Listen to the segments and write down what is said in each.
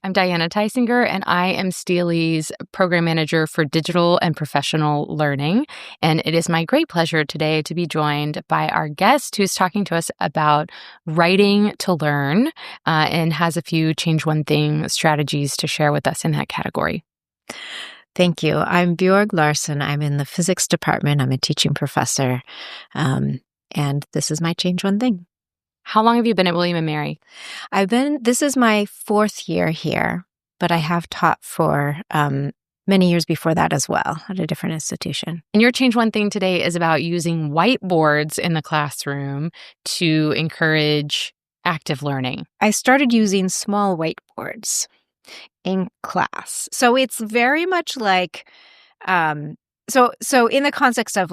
I'm Diana Theisinger, and I am Steely's Program Manager for Digital and Professional Learning. And it is my great pleasure today to be joined by our guest who's talking to us about writing to learn and has a few Change One Thing strategies to share with us in that category. Thank you. I'm Björg Larson. I'm in the physics department. I'm a teaching professor. And this is my Change One Thing. How long have you been at William & Mary? This is my 4th year here, but I have taught for many years before that as well at a different institution. And your Change One Thing today is about using whiteboards in the classroom to encourage active learning. I started using small whiteboards in class. So it's very much like, so in the context of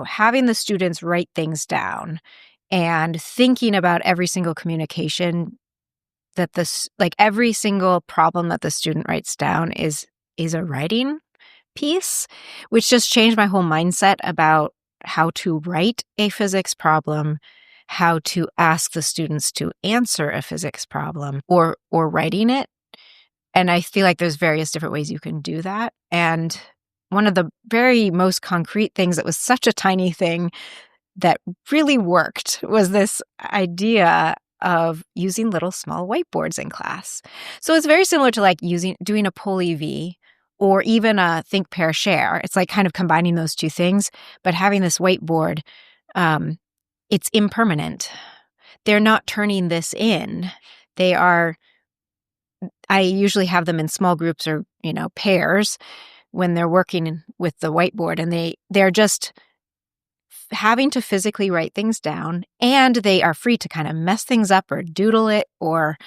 having the students write things down and thinking about every single communication every single problem that the student writes down is a writing piece, which just changed my whole mindset about how to write a physics problem, how to ask the students to answer a physics problem or writing it. And I feel like there's various different ways you can do that. And one of the very most concrete things that was such a tiny thing that really worked was this idea of using little small whiteboards in class. So it's very similar to doing a poll EV or even a think, pair, share. It's like kind of combining those two things, but having this whiteboard, it's impermanent. They're not turning this in. I usually have them in small groups or, pairs when they're working with the whiteboard, and they're just having to physically write things down, and they are free to kind of mess things up or doodle it or,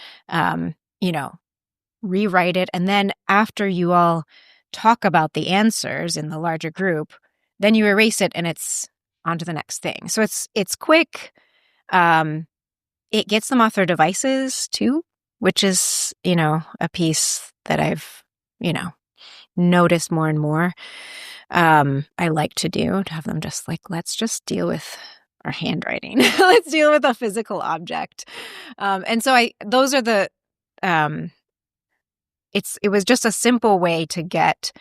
rewrite it. And then after you all talk about the answers in the larger group, then you erase it and it's on to the next thing. So it's quick. It gets them off their devices too, which is, a piece that I've, noticed more and more. I like to have them just let's just deal with our handwriting. Let's deal with a physical object. And so those are the, it was just a simple way to get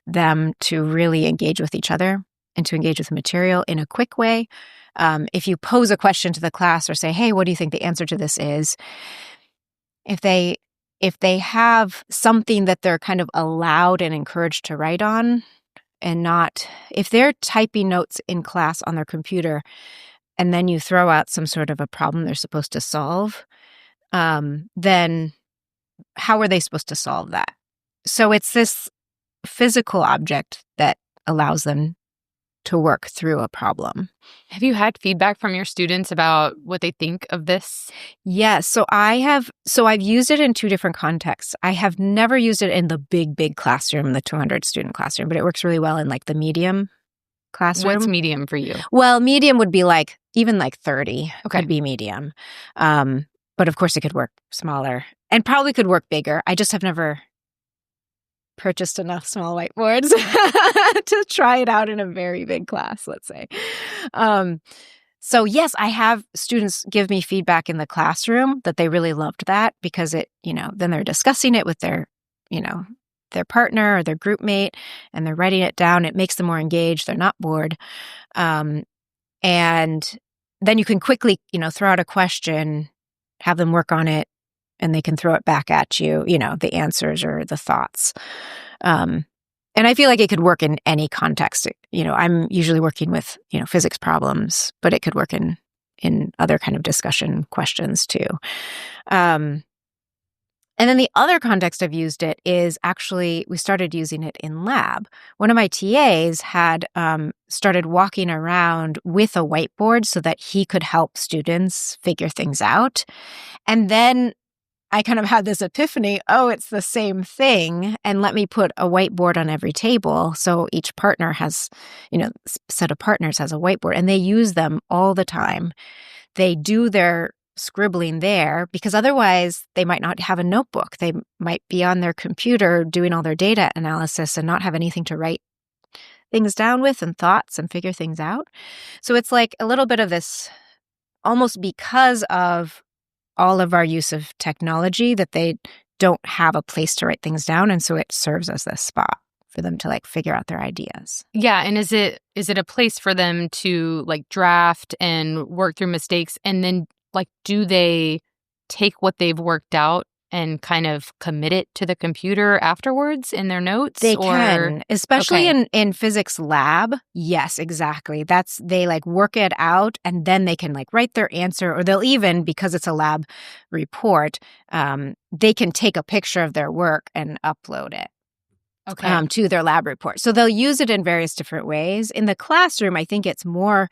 them to really engage with each other and to engage with the material in a quick way. If you pose a question to the class or say, hey, what do you think the answer to this is? If they have something that they're kind of allowed and encouraged to write on, and not, if they're typing notes in class on their computer and then you throw out some sort of a problem they're supposed to solve, then how are they supposed to solve that? So it's this physical object that allows them to work through a problem. Have you had feedback from your students about what they think of this? Yes. So I've used it in 2 different contexts. I have never used it in the big classroom, the 200 student classroom, but it works really well in the medium classroom. What's medium for you? Well, medium would be even 30 Okay. Could be medium. But of course it could work smaller and probably could work bigger. I just have never purchased enough small whiteboards to try it out in a very big class, let's say. So yes, I have students give me feedback in the classroom that they really loved that because it, then they're discussing it with their partner or their group mate and they're writing it down. It makes them more engaged. They're not bored. And then you can quickly, throw out a question, have them work on it, and they can throw it back at you, the answers or the thoughts. And I feel like it could work in any context. I'm usually working with, physics problems, but it could work in other kind of discussion questions too. And then the other context I've used it is actually, we started using it in lab. One of my TAs had started walking around with a whiteboard so that he could help students figure things out. And then I kind of had this epiphany, it's the same thing, and let me put a whiteboard on every table. So each partner has, set of partners has a whiteboard, and they use them all the time. They do their scribbling there because otherwise they might not have a notebook. They might be on their computer doing all their data analysis and not have anything to write things down with and thoughts and figure things out. So it's like a little bit of this, almost because of all of our use of technology, that they don't have a place to write things down. And so it serves as this spot for them to like figure out their ideas. Yeah. And is it a place for them to like draft and work through mistakes? And then like, do they take what they've worked out and kind of commit it to the computer afterwards in their notes? They can, especially in physics lab. Yes, exactly. They like work it out and then they can like write their answer, or they'll even, because it's a lab report, they can take a picture of their work and upload it. To their lab report. So they'll use it in various different ways. In the classroom, I think it's more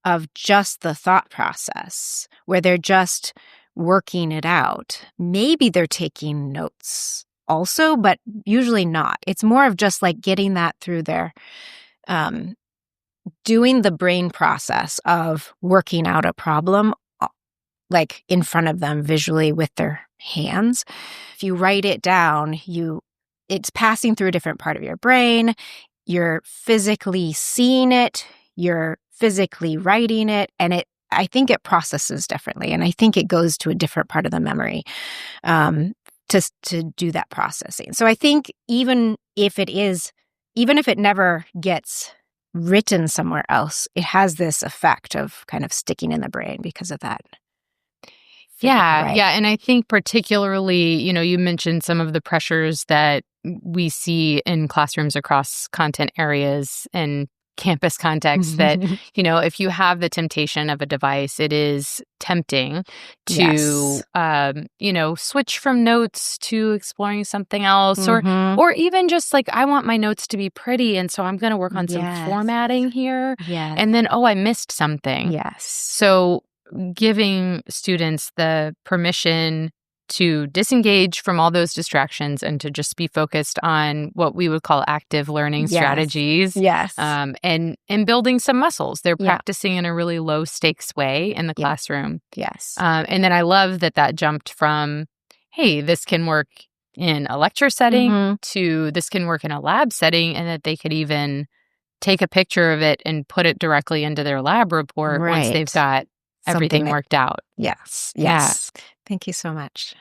of just the thought process where they're just working it out. Maybe they're taking notes also, but usually not. It's more of just like getting that through their, doing the brain process of working out a problem like in front of them visually with their hands. If you write it down, it's passing through a different part of your brain. You're physically seeing it. You're physically writing it. And I think it processes differently. And I think it goes to a different part of the memory to do that processing. So I think even if it never gets written somewhere else, it has this effect of kind of sticking in the brain because of that. Yeah, right? Yeah. And I think particularly, you mentioned some of the pressures that we see in classrooms across content areas and campus contexts that, if you have the temptation of a device, it is tempting to, switch from notes to exploring something else or even just like, I want my notes to be pretty. And so I'm going to work on some formatting here. Yes. And then, I missed something. Yes. So giving students the permission to disengage from all those distractions and to just be focused on what we would call active learning strategies. Yes. And building some muscles. They're practicing in a really low stakes way in the classroom. Yes. And then I love that jumped from, hey, this can work in a lecture setting to this can work in a lab setting, and that they could even take a picture of it and put it directly into their lab report once they've got everything worked out. Yes. Yes. Yeah. Thank you so much.